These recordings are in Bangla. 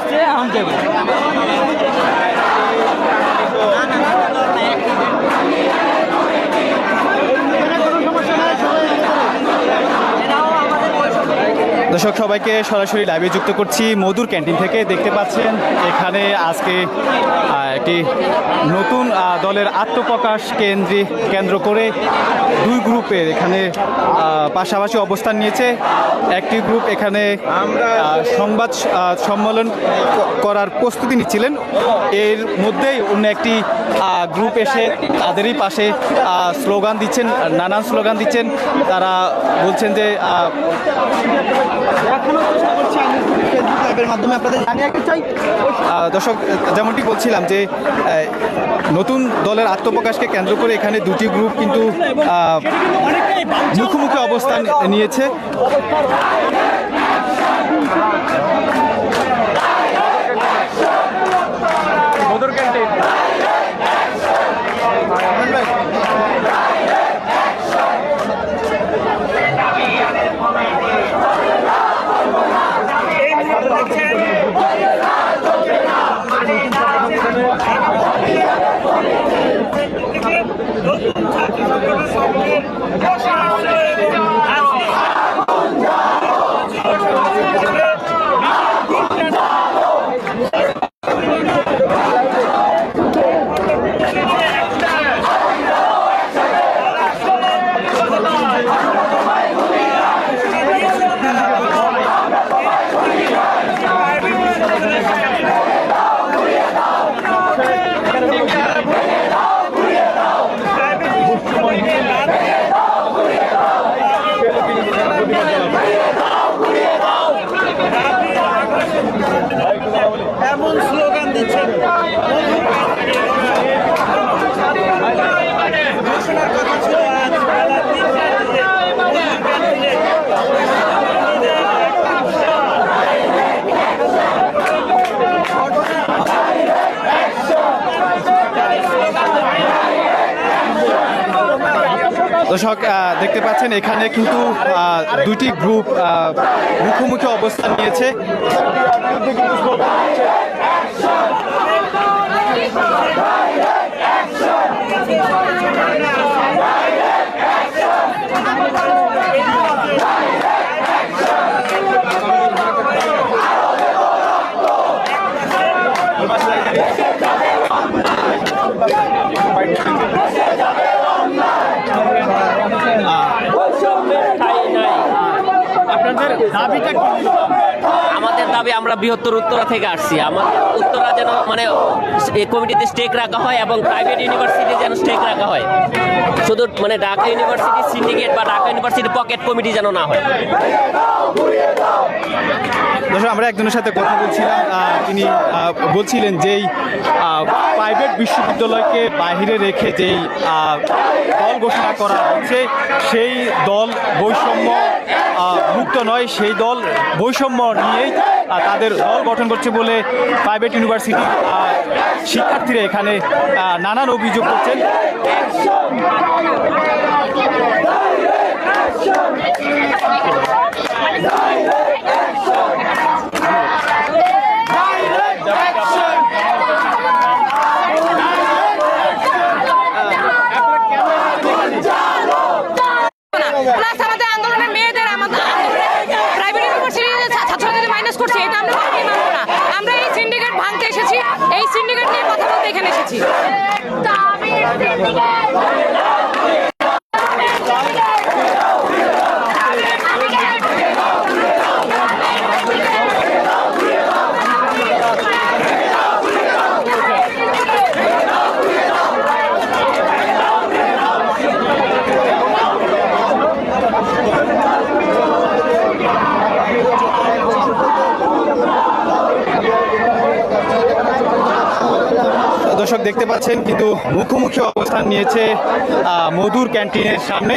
আসছে এখন দেবো। দর্শক সবাইকে সরাসরি লাইভে যুক্ত করছি মধুর ক্যান্টিন থেকে। দেখতে পাচ্ছেন এখানে আজকে একটি নতুন দলের আত্মপ্রকাশ কেন্দ্র করে দুই গ্রুপের এখানে পাশাপাশি অবস্থান নিয়েছে। একটি গ্রুপ এখানে সংবাদ সম্মেলন করার প্রস্তুতি নিচ্ছিলেন, এর মধ্যেই অন্য একটি গ্রুপ এসে তাদেরই পাশে স্লোগান দিচ্ছেন, নানান স্লোগান দিচ্ছেন। তারা বলছেন যে মাধ্যমে আপনাদের জানিয়ে রাখতে চাই। দর্শক যেমনটি বলছিলাম যে নতুন দলের আত্মপ্রকাশকে কেন্দ্র করে এখানে দুটি গ্রুপ কিন্তু মুখোমুখি অবস্থান নিয়েছে। এমন স্লোগান দিচ্ছেন ঘোষণার কথা ছিল আজ বেলা 3 দর্শক দেখতে পাচ্ছেন এখানে কিন্তু দুটি গ্রুপ মুখোমুখি অবস্থান নিয়েছে। আমাদের দাবি, আমরা বৃহত্তর উত্তরা থেকে আসছি, আমার উত্তরা যেন মানে এই কমিটিতে স্টেক রাখা হয় এবং প্রাইভেট ইউনিভার্সিটি যেন স্টেক রাখা হয়, শুধু মানে ঢাকা ইউনিভার্সিটি সিন্ডিকেট বা ঢাকা ইউনিভার্সিটি পকেট কমিটি যেন না হয়। দর্শক আমরা একজনের সাথে কথা বলছিলাম, তিনি বলছিলেন যেই প্রাইভেট বিশ্ববিদ্যালয়কে বাইরে রেখে যেই দল ঘোষণা করা হচ্ছে সেই দল বৈষম্য মুক্ত নয়, সেই দল বৈষম্য নিয়েই তাদের দল গঠন করছে বলে প্রাইভেট ইউনিভার্সিটির শিক্ষার্থীরা এখানে নানান অভিযোগ করছেন। এই সিন্ডিকেট নিয়ে কথা বলতে এখানে এসেছি। দর্শক দেখতে পাচ্ছেন কিন্তু মুখোমুখি অবস্থান নিয়েছে মধুর ক্যান্টিনের সামনে।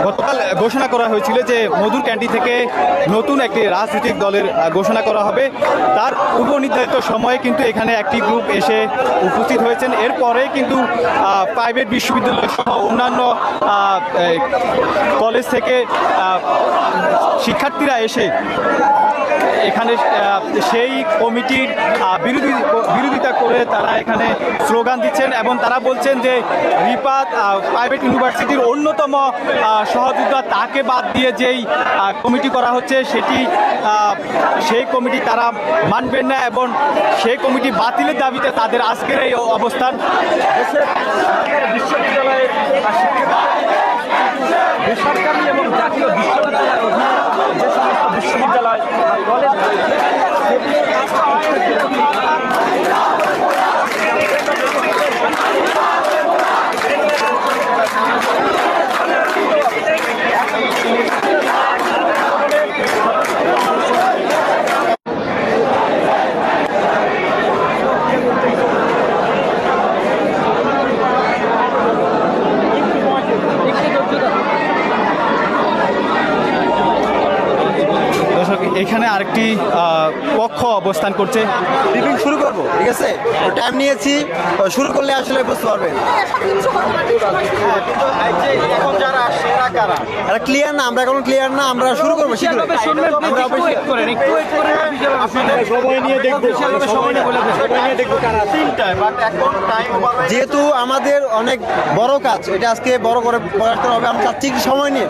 গতকাল ঘোষণা করা হয়েছিল যে মধুর ক্যান্টিন থেকে নতুন একটি রাজনৈতিক দলের ঘোষণা করা হবে, তার পূর্ব নির্ধারিত সময়ে কিন্তু এখানে একটি গ্রুপ এসে উপস্থিত হয়েছেন। এরপরে কিন্তু প্রাইভেট বিশ্ববিদ্যালয় সহ অন্যান্য কলেজ থেকে শিক্ষার্থীরা এসে এখানে সেই কমিটির বিরোধিতা করে তারা এখানে স্লোগান দিচ্ছেন এবং তারা বলছেন যে রিপাত প্রাইভেট ইউনিভার্সিটির অন্যতম সহযোদ্ধা তাকে বাদ দিয়ে যেই কমিটি করা হচ্ছে সেই কমিটি তারা মানবেন না এবং সেই কমিটি বাতিলের দাবিতে তাদের আজকের এই অবস্থান। বিশ্ববিদ্যালয়ের বেসরকারি এবং জাতীয় বিশ্ববিদ্যালয়ের অধীনে যে সমস্ত বিশ্ববিদ্যালয় কলেজ এখানে আরেকটি পক্ষ অবস্থান করছে। ব্রিফিং শুরু করবো, ঠিক আছে? টাইম নিয়েছি, শুরু করলে আসলে বুঝতে পারবেন। এখন যারা আসছে এরা কারা? এটা ক্লিয়ার না, আমরা এখন ক্লিয়ার না, আমরা শুরু করবো শীঘ্রই। আমরা সময় নিয়ে দেখবো কারা তিনটায়, বাট এখন টাইম ওভার। যেহেতু আমাদের অনেক বড় কাজ, এটা আজকে বড় করে করতে হবে, আমরা চাচ্ছি একটু সময় নিয়ে,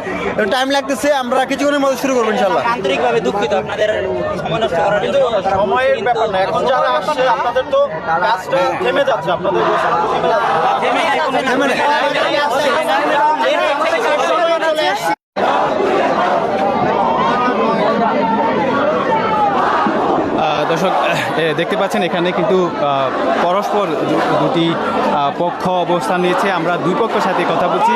টাইম লাগতেছে, আমরা কিছুক্ষণের মধ্যে শুরু করবো ইনশাল্লাহ। আন্তরিকভাবে দুঃখিত আপনাদের সময় নষ্ট করার জন্য। সময়ের ব্যাপার না, এখন যারা আসছে আপনাদের তো কাজটা থেমে যাচ্ছে, আপনাদের দর্শক দেখতে পাচ্ছেন এখানে কিন্তু পরস্পর দুটি পক্ষ অবস্থান নিয়েছে। আমরা দুই পক্ষের সাথে কথা বলছি।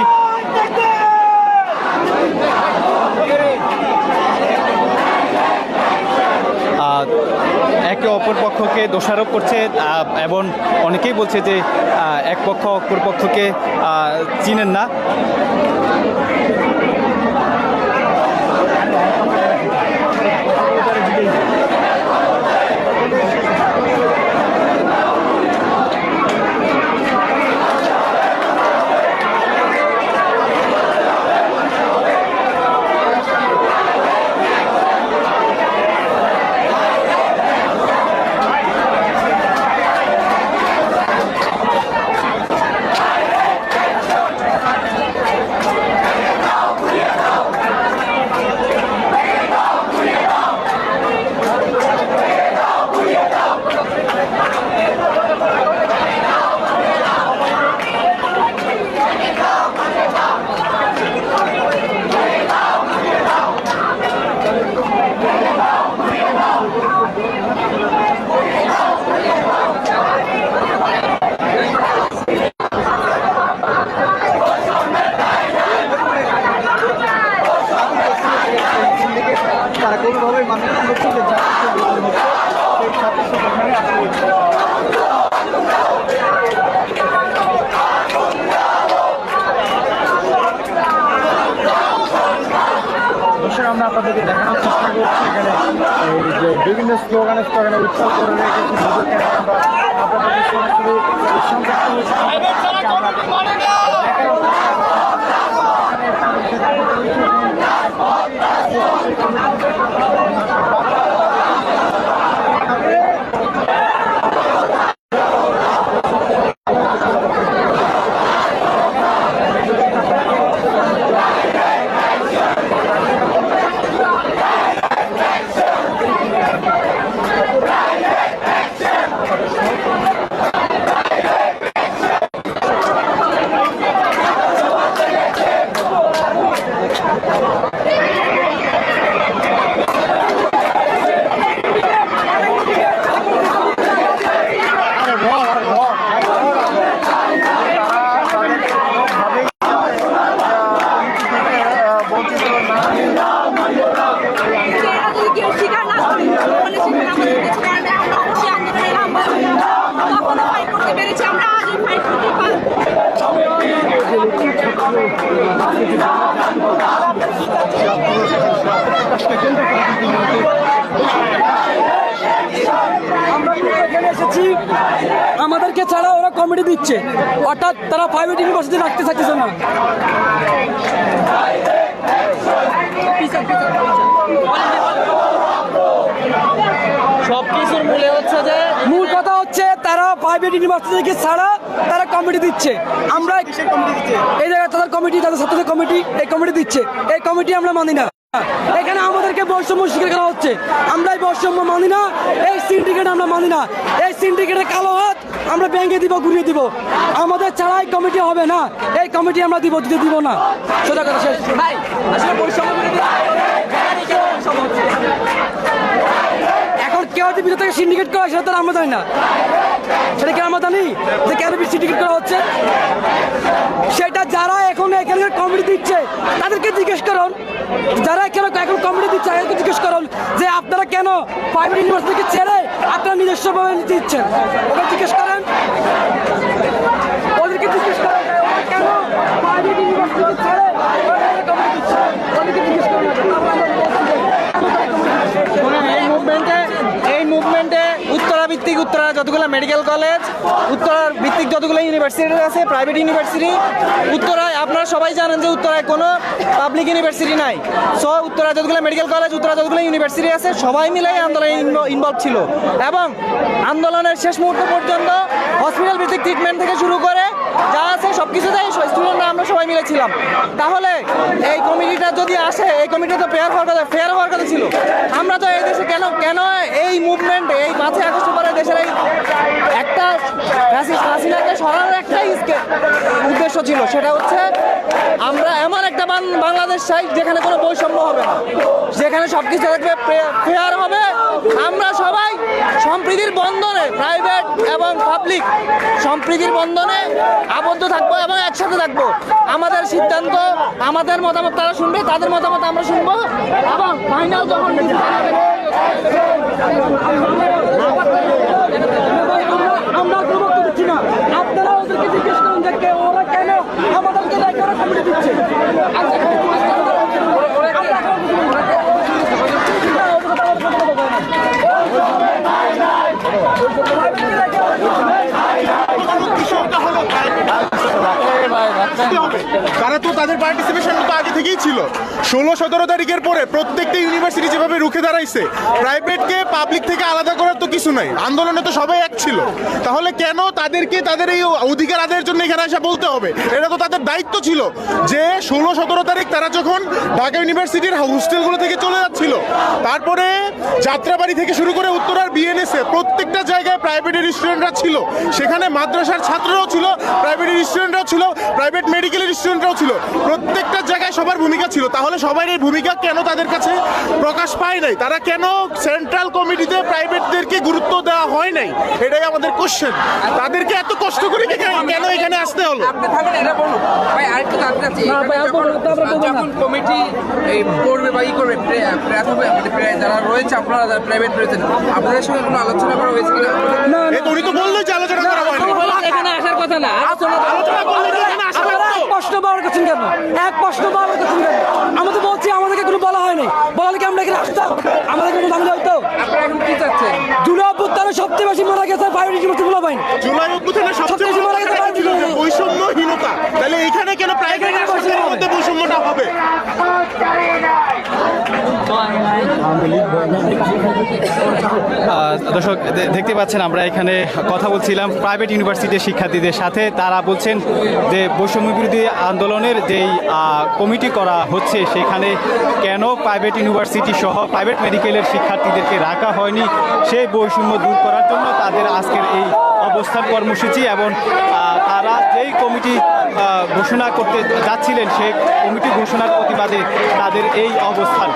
একে অপর পক্ষকে দোষারোপ করছে এবং অনেকেই বলছে যে এক পক্ষ অপর পক্ষকে চিনেন না। আমরা আপনাদেরকে দেখানোর চেষ্টা করছি এখানে যে বিভিন্ন স্লোগানে উৎসব করে রেখেছি। আপনাদের আমাদেরকে ছাড়া ওরা কমিটি দিচ্ছে, অর্থাৎ তারা প্রাইভেট ইউনিভার্সিটি রাখতে চাইতেছে না। তারা প্রাইভেট ইউনিভার্সিটি থেকে ছাড়া তারা কমিটি দিচ্ছে। আমরা এই জায়গায় তাদের কমিটি, তাদের ছাত্রদের কমিটি, এই কমিটি দিচ্ছে। এই কমিটি আমরা মানি না। এখানে আমাদেরকে বৈষম্য স্বীকার করা হচ্ছে। আমরা এই বৈষম্য মানি না, এই সিন্ডিকেট আমরা মানি না। এই সিন্ডিকেটের কালো হাত আমরা ব্যাংকে দিব, ঘুরিয়ে দিব। আমাদের ছাড়া এই কমিটি হবে না। এই কমিটি আমরা দিতে দিব না। সোজা কথা শেষ। এখন কেউ যে ভিতর থেকে সিন্ডিকেট করা সেটা তো আমরা জানি না। সেটা কি আমরা জানি যে কেন সিন্ডিকেট করা হচ্ছে? সেটা যারা এখন এখানকার কমিটি দিচ্ছে তাদেরকে জিজ্ঞেস করুন। যারা এখানে এখন কমিটি দিচ্ছে তাদেরকে জিজ্ঞেস করুন যে আপনারা কেন প্রাইভেট ইউনিভার্সিটিকে ছেড়ে আপনারা নিজস্বভাবে দিচ্ছেন। ওকে জিজ্ঞেস করেন, ওদেরকে জিজ্ঞেস করেন কেন প্রাইভেট ইউনিভার্সিটিকে ছেড়ে কমিটি দিচ্ছে। ওদেরকে জিজ্ঞেস করেন। এই মুভমেন্টে উত্তরা ভিত্তিক, উত্তরা যতগুলো মেডিকেল কলেজ, উত্তরা ভিত্তিক যতগুলো ইউনিভার্সিটি আছে, প্রাইভেট ইউনিভার্সিটি, উত্তরায় আপনারা সবাই জানেন যে উত্তরায় কোনো পাবলিক ইউনিভার্সিটি নাই। সো উত্তরা যতগুলো মেডিকেল কলেজ, উত্তরা যতগুলো ইউনিভার্সিটি আছে সবাই মিলেই আন্দোলনে ইনভলভ ছিল এবং আন্দোলনের শেষ মুহূর্ত পর্যন্ত হসপিটাল ভিত্তিক ট্রিটমেন্ট থেকে শুরু করে যা আছে সব কিছুতেই স্টুডেন্টরা আমরা সবাই মিলেছিলাম। তাহলে এই কমিটিটা যদি আসে, এই কমিটিটা তো ফেয়ার হওয়ার কথা ছিল। আমরা তো এই দেশে কেন এই মুভমেন্ট, এই 5ই আগস্ট পরে দেশের এই একটা হাসিনাকে সরানোর একটাই উদ্দেশ্য ছিল, সেটা হচ্ছে আমরা এমন একটা বাংলাদেশ চাই যেখানে কোনো বৈষম্য হবে না, যেখানে সব কিছু থাকবে ফেয়ার হবে। আমরা সবাই সম্প্রীতির বন্ধনে, প্রাইভেট এবং পাবলিক সম্প্রীতির বন্ধনে আবদ্ধ থাকবো এবং একসাথে থাকবো। আমাদের সিদ্ধান্ত, আমাদের মতামত তারা শুনবে, তাদের মতামত আমরা শুনবো এবং ফাইনাল যখন আমরা দুর্বক্ত দিচ্ছি না। আপনারা ওদেরকে জিজ্ঞেস করুন যে ওরা কেন আমাদেরকে কমিটি দিচ্ছে। তারা তো তাদের পার্টিসিপেশন তো আগে থেকেই ছিল। 16-17 তারিখের পরে প্রত্যেকটা ইউনিভার্সিটি যেভাবে রুখে দাঁড়াইছে, প্রাইভেটকে পাবলিক থেকে আলাদা করার তো কিছু নাই। আন্দোলনে তো সবাই এক ছিল। তাহলে কেন তাদেরকে তাদের এই অধিকার আদায়ের জন্য এখানে আসা বলতে হবে? এটা তো তাদের দায়িত্ব ছিল যে 16-17 তারিখ তারা যখন ঢাকা ইউনিভার্সিটির হোস্টেলগুলো থেকে চলে যাচ্ছিল, তারপরে যাত্রাবাড়ি থেকে শুরু করে উত্তরার বিএনএসএ প্রত্যেকটা জায়গায় প্রাইভেটের স্টুডেন্টরা ছিল। সেখানে মাদ্রাসার ছাত্ররাও ছিল, প্রাইভেটের স্টুডেন্টরাও ছিল, প্রাইভেট মেডিকেলের স্টুডেন্টরাও ছিল। প্রত্যেকটা জায়গায় সবার ভূমিকা ছিল। তাহলে সবার এই ভূমিকা কেন তাদের কাছে প্রকাশ পায় নাই? তারা কেন সেন্ট্রাল কমিটিতে প্রাইভেটদেরকে গুরুত্ব দেওয়া হয় নাই? এটাই আমাদের কোশ্চেন। তাদেরকে এত কষ্ট করে কেন এখানে আসতে হলো? আপনি থাকেন এটা বলুন ভাই। আরেকটু জানতে চাচ্ছি, যখন কমিটি করবে বা করবে যারা রয়েছে, আপনারা যারা প্রাইভেট রয়েছেন, আপনাদের সঙ্গে কোনো আলোচনা করা হয়েছে কিনা? উনি তো বললো যে আলোচনা করা হয়নি। এখানে আসার কথা না, আলোচনা করলে তো এখানে আসা লাগতো। এক প্রশ্ন বারবার করছেন কেন? আমরা তো বলছি আমাদেরকে কোনো বলা হয়নি। বলালে কি আমরা এখানে আসতাম? আমাদের কোনো দামি হয়তো। আপনারা এখন কি চাচ্ছেন? জুলাই অভ্যুত্থানে সবচেয়ে বেশি মারা গেছে প্রাইভেট ইউনিভার্সিটি গুলো পাইনি। জুলাই অভ্যুত্থানে সবচেয়ে বড় মারা গেছে বৈষম্যহীনতা। তাহলে এখানে কেন প্রাইভেট ইউনিভার্সিটির মধ্যে বৈষম্যটা হবে? দর্শক দেখতে পাচ্ছেন আমরা এখানে কথা বলছিলাম প্রাইভেট ইউনিভার্সিটির শিক্ষার্থীদের সাথে। তারা বলছেন যে বৈষম্য বিরোধী আন্দোলনের যেই কমিটি করা হচ্ছে সেখানে কেন প্রাইভেট ইউনিভার্সিটি সহ প্রাইভেট মেডিকেলের শিক্ষার্থীদেরকে রাখা হয়নি, সেই বৈষম্য দূর করার জন্য তাদের আজকের এই অবস্থান কর্মসূচি। এবং তারা যেই কমিটি ঘোষণা করতে যাচ্ছিলেন সেই কমিটি ঘোষণার প্রতিবাদে তাদের এই অবস্থান।